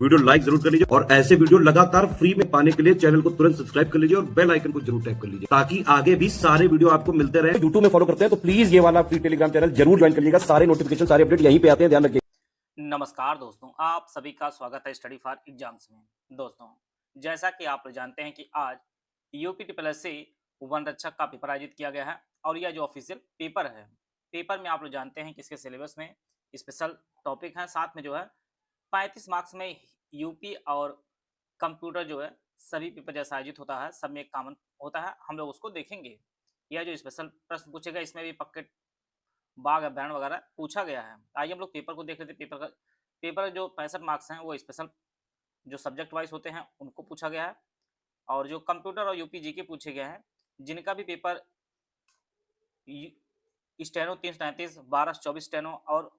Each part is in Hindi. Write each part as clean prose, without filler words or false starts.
वीडियो लाइक जरूर कर लीजिए और ऐसे वीडियो लगातार फ्री में पाने के लिए चैनल को तुरंत सब्सक्राइब कर लीजिए और बेल आइकन को जरूर टैप कर लीजिए ताकि आगे भी सारे वीडियो आपको मिलते रहे। यूट्यूब में फॉलो करते हैं तो प्लीज ये वाला फ्री टेलीग्राम चैनल जरूर ज्वाइन कर लीजिएगा। सारे नोटिफिकेशन सारे अपडेट यहीं पे आते हैं, ध्यान रखिए। नमस्कार दोस्तों, आप सभी का स्वागत है स्टडी फॉर एग्जाम्स में। दोस्तों, जैसा कि आप लोग जानते हैं कि आज यूपी TSSC वन रक्षक का पेपर आयोजित किया गया है और यह जो ऑफिशियल पेपर है, पेपर में आप लोग जानते हैं कि इसके सिलेबस में स्पेशल टॉपिक हैं, साथ में जो है 35 मार्क्स में यूपी और कंप्यूटर जो है सभी पेपर जैसा आयोजित होता है, सब में एक कॉमन होता है, हम लोग उसको देखेंगे। यह जो स्पेशल प्रश्न पूछेगा इसमें भी पक्के बाघ अभ्यारण्य वगैरह पूछा गया है। आइए हम लोग पेपर को देख लेते हैं। पेपर जो 65 मार्क्स हैं वो स्पेशल जो सब्जेक्ट वाइज होते हैं उनको पूछा गया है और जो कंप्यूटर और यूपी के पूछे गए हैं, जिनका भी पेपर स्टेनो 333, 12-24 स्टेनो और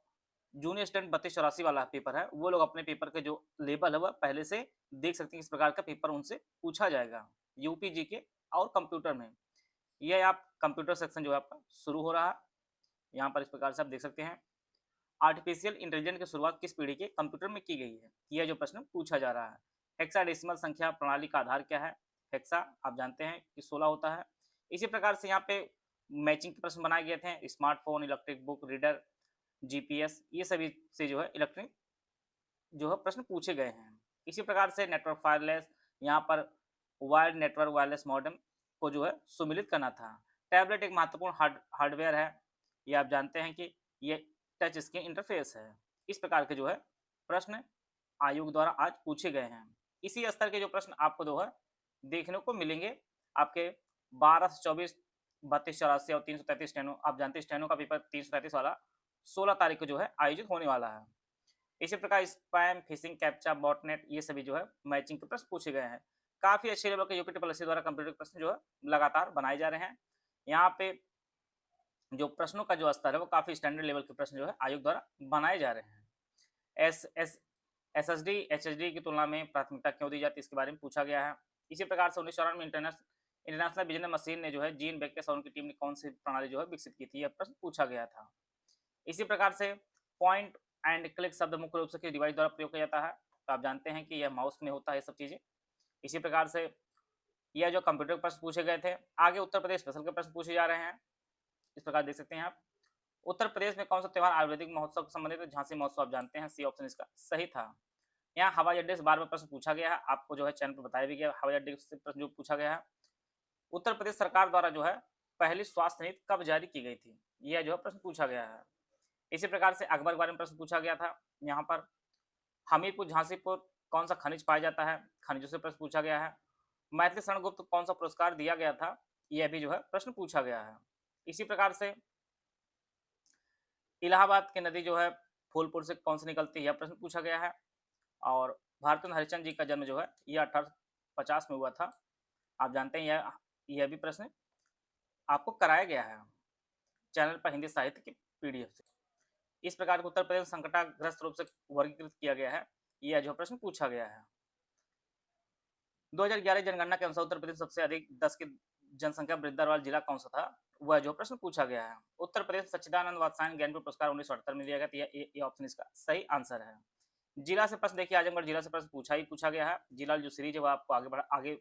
जूनियर स्टैंड 32-84 वाला पेपर है, वो लोग अपने पेपर के जो लेवल है वह पहले से देख सकते हैं। इस प्रकार का पेपर उनसे पूछा जाएगा यूपी के और कंप्यूटर में। यह आप कंप्यूटर सेक्शन जो है आपका शुरू हो रहा है। यहाँ पर इस प्रकार से आप देख सकते हैं, आर्टिफिशियल इंटेलिजेंस की शुरुआत किस पीढ़ी के कंप्यूटर में की गई है, यह जो प्रश्न पूछा जा रहा है। हेक्साडेसिमल संख्या प्रणाली का आधार क्या है? हेक्सा आप जानते हैं कि 16 होता है। इसी प्रकार से यहाँ पे मैचिंग के प्रश्न बनाए गए थे। Smartphone, electric book reader, GPS, ये सभी से जो है इलेक्ट्रिक जो है प्रश्न पूछे गए हैं। इसी प्रकार से नेटवर्क फायरलेस, यहाँ पर वायर्ड नेटवर्क वायरलेस मॉडेम को जो है सुमिलित करना था। टैबलेट एक महत्वपूर्ण हार्डवेयर है, ये आप जानते हैं कि ये टच स्क्रीन इंटरफेस है। इस प्रकार के जो है प्रश्न आयोग द्वारा आज पूछे गए हैं। इसी स्तर के जो प्रश्न आपको जो है देखने को मिलेंगे आपके 12 से 24, 32-84 और 333 स्टेनो। आप जानते हैं स्टेनो का पेपर 333 वाला 16 तारीख को जो है आयोजित होने वाला है। इसी प्रकार स्पैम, फिशिंग, कैप्चा, बॉटनेट, ये सभी जो है मैचिंग के प्रश्न पूछे गए हैं। काफी अच्छे लेवल के यूपी TSSC द्वारा कंप्यूटर प्रश्न जो है लगातार बनाए जा रहे हैं। यहाँ पे जो प्रश्नों का जो स्तर है वो काफी स्टैंडर्ड लेवल के प्रश्न जो है आयोग द्वारा बनाए जा रहे हैं। SSD HSD की तुलना में प्राथमिकता क्यों दी जाती है, इसके बारे में पूछा गया है। इसी प्रकार से 1994 में इंटरनेशनल बिजनेस मशीन ने जो है जीन बेकेस और उनकी टीम ने कौन सी प्रणाली जो है विकसित की थी, यह प्रश्न पूछा गया था। इसी प्रकार से पॉइंट एंड क्लिक शब्द मुख्य रूप से किस डिवाइस द्वारा प्रयोग किया जाता है, तो आप जानते हैं कि यह माउस में होता है ये सब चीजें। इसी प्रकार से यह जो कंप्यूटर प्रश्न पूछे गए थे। आगे उत्तर प्रदेश स्पेशल के प्रश्न पूछे जा रहे हैं। इस प्रकार देख सकते हैं आप, उत्तर प्रदेश में कौन सा त्योहार आयुर्वेदिक महोत्सव से संबंधित है? झांसी महोत्सव। आप जानते हैं, सी ऑप्शन इसका सही था। यहाँ हवाई अड्डे से बार बार प्रश्न पूछा गया है, आपको जो है चैनल पर बताया भी गया हवाई अड्डे से प्रश्न जो पूछा गया है। उत्तर प्रदेश सरकार द्वारा जो है पहली स्वास्थ्य नीति कब जारी की गई थी, यह जो है प्रश्न पूछा गया है। इसी प्रकार से अकबर के बारे में प्रश्न पूछा गया था। यहाँ पर हमीरपुर झांसीपुर कौन सा खनिज पाया जाता है, खनिजों से प्रश्न पूछा गया है। मैथिली शरण गुप्त कौन सा पुरस्कार दिया गया था, यह भी जो है प्रश्न पूछा गया है। इसी प्रकार से इलाहाबाद की नदी जो है फूलपुर से कौन सी निकलती है, यह प्रश्न पूछा गया है। और भारतेंद्र हरिश्चंद्र जी का जन्म जो है यह 1850 में हुआ था। आप जानते हैं यह भी प्रश्न आपको कराया गया है चैनल पर हिंदी साहित्य की PDF से। इस प्रकार के उत्तर प्रदेश संकटाग्रस्त रूप से वर्गीकृत किया गया है, यह जो प्रश्न पूछा गया है। 2011 जनगणना के अनुसार उत्तर प्रदेश सबसे अधिक 10 की जनसंख्या वृद्धि वाला जिला कौन सा था, वह जो प्रश्न पूछा गया है। उत्तर प्रदेश सच्चिदानंद वात्स्यायन ज्ञानपीठ पुरस्कार 1978 में दिया गया था, ये ऑप्शन इसका सही आंसर है। जिला से प्रश्न देखिए, आजमगढ़ जिला से प्रश्न पूछा गया है। जिला जो सीरीज है वो आपको आगे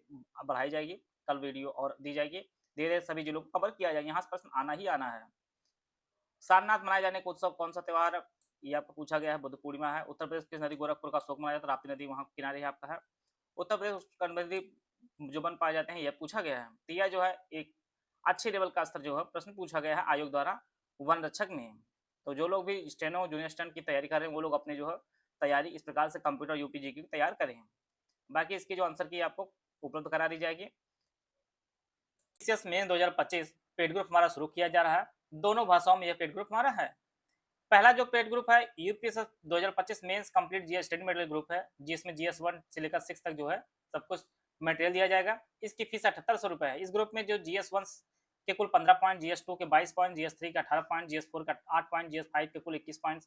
बढ़ाई जाएगी, कल वीडियो और दी जाएगी, धीरे धीरे सभी जिलों को कवर किया जाएगा। यहाँ से प्रश्न आना ही आना है। सारनाथ मनाए जाने का उत्सव कौन सा त्योहार, ये आपको पूछा गया है, बुद्ध पूर्णिमा है। उत्तर प्रदेश किस नदी गोरखपुर का शोक मनाया जाता है, राप्ती नदी वहाँ किनारे है आपका है। उत्तर प्रदेश कनबंदी जो बन पाए जाते हैं, यह पूछा गया है। तो यह जो है एक अच्छे लेवल का स्तर जो है प्रश्न पूछा गया है आयोग द्वारा वन रक्षक में। तो जो लोग भी स्टेनो जूनियर स्टैंड की तैयारी कर रहे हैं वो लोग अपने जो है तैयारी इस प्रकार से कंप्यूटर यूपी की तैयार करें। बाकी इसकी जो आंसर की आपको उपलब्ध करा दी जाएगी। मेन 2025 पेड ग्रुप हमारा शुरू किया जा रहा है, दोनों भाषाओं में यह पेड ग्रुप हमारा है। पहला जो पेड ग्रुप है UPSC 2025 mains complete GS study material group है, जिसमें GS1 से लेकर 6 तक जो है सब कुछ मटेरियल दिया जाएगा। इसकी फीस 7800 रुपये है। इस ग्रुप में जो GS1 के कुल 15 पॉइंट, GS2 के 22 पॉइंट, GS3 के 18 पॉइंट, GS4 का 8 पॉइंट, GS5 के कुल 21 पॉइंट,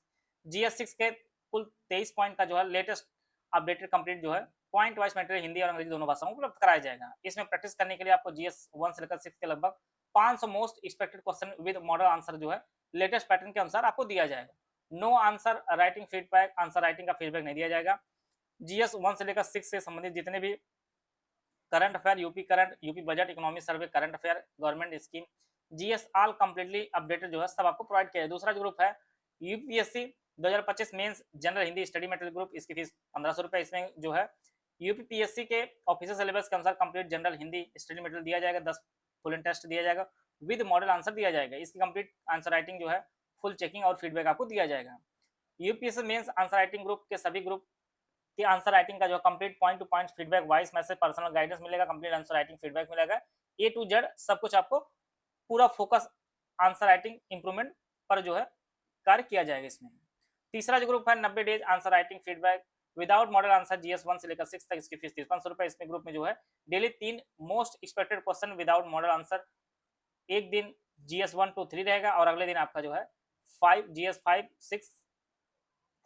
GS6 के कुल 23 पॉइंट का जो है लेटेस्ट अपडेटेड कंप्लीट जो है पॉइंट वाइज मटेरियल हिंदी और अंग्रेजी दोनों भाषाओं में उपलब्ध कराया जाएगा। इसमें प्रैक्टिस करने के लिए आपको GS1 से लेकर 6 के लगभग 500 most expected question with model answer जो है लेटेस्ट पैटर्न के अनुसार आपको दिया जाएगा। No answer writing feedback, answer writing का फीडबैक नहीं दिया जाएगा। GS 1 से लेकर 6 से संबंधित जितने भी current affair, UP budget, economy survey, current affair, government scheme, GS all completely updated जो है सब आपको प्रोवाइड किया है। दूसरा जो ग्रुप है UPSC 2025 mains general Hindi study material group, इसकी फीस 1500 रुपए। इसमें जो है यूपीपीएससी के ऑफिशियल सिलेबस के अनुसार complete general Hindi study material दिया जाएगा, 10 फुल एंड टेस्ट दिया जाएगा, विद मॉडल आंसर दिया जाएगा। इसकी कंप्लीट आंसर राइटिंग जो है फुल चेकिंग और फीडबैक आपको दिया जाएगा। UPSC mains answer writing group के सभी ग्रुप की आंसर राइटिंग का जो complete point to point feedback, voice message, personal guidance मिलेगा, कंप्लीट आंसर राइटिंग फीडबैक मिलेगा, ए टू जेड सब कुछ आपको पूरा फोकस आंसर राइटिंग इंप्रूवमेंट पर जो है कार्य किया जाएगा इसमें। तीसरा जो ग्रुप है 90 days answer writing feedback without model answer, GS 1 से लेकर 6 तक, इसकी फीस 500 रुपए। इसमें ग्रुप में जो है daily 3 most expected question without model answer, एक दिन GS 1 2 3 रहेगा और अगले दिन आपका जो है 5 GS 5 6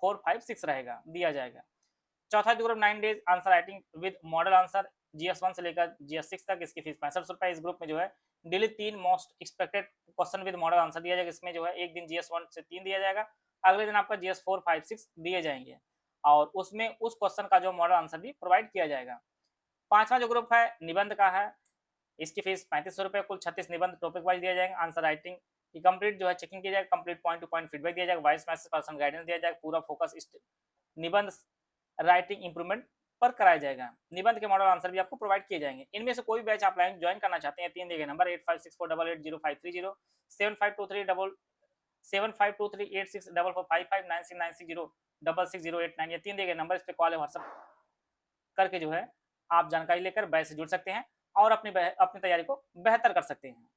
4 5 6 रहेगा, दिया जाएगा। चौथा जो group 9 days answer writing with model answer, GS 1 से लेकर GS 6 तक, इसकी फीस 65 रुपए। इस ग्रुप में जो है daily 3 most expected question with model answer दिया जाएगा। इसमें जो है एक दिन GS 1 से 3 दिया जाएगा, अगले दिन आपका GS 4 5 6 दिए जाएंगे और उसमें उस क्वेश्चन का जो मॉडल आंसर भी प्रोवाइड किया जाएगा। पांचवा जो ग्रुप है निबंध का है, इसकी फीस 3500 रुपए। कुल 36 निबंध टॉपिक वाइज दिया जाएगा। आंसर राइटिंग की कंप्लीट जो है चेकिंग की जाएगी, complete point to point feedback दिया जाएगा, वॉइस मैसेज, पर्सनल गाइडेंस दिया जाएगा, पूरा फोकस निबंध राइटिंग इंप्रूवमेंट पर कराया जाएगा। निबंध के मॉडल आंसर भी आपको प्रोवाइड किए जाएंगे। इनमें से कोई बैच आप लाइन ज्वाइन करना चाहते हैं, 3 दिए गए नंबर 8564880530, 752386445596960608 ये 3 दिए गए नंबर, इस पे कॉल या व्हाट्सएप करके जो है आप जानकारी लेकर बैच से जुड़ सकते हैं और अपनी तैयारी को बेहतर कर सकते हैं।